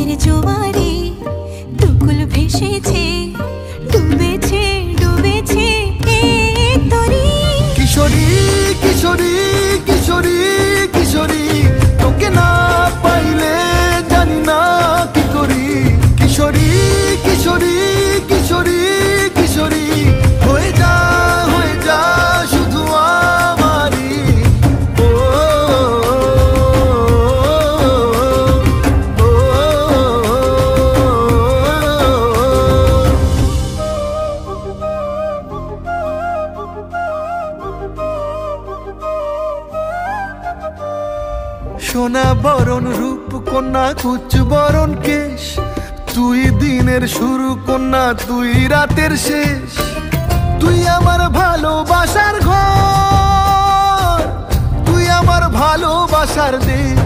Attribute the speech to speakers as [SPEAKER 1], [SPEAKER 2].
[SPEAKER 1] প্রেমের জোয়ারে দুকুল ভেসেছে, ডুবেছে ডুবেছে এই তরি।
[SPEAKER 2] কিশোরী কিশোরী কিশোরী কিশোরী, তোকে না পাইলে জানি না কি করি। কিশোরী কিশোরী কিশোরী কিশোরী, হয়ে যা শুধু আমারই। ও সোনা বরণ রূপ কন্যা, কুচ বরণ কেশ, তুই দিনের শুরু কন্যা, তুই রাতের শেষ। তুই আমার ভালোবাসার ঘর, তুই আমার ভালোবাসার দেশ।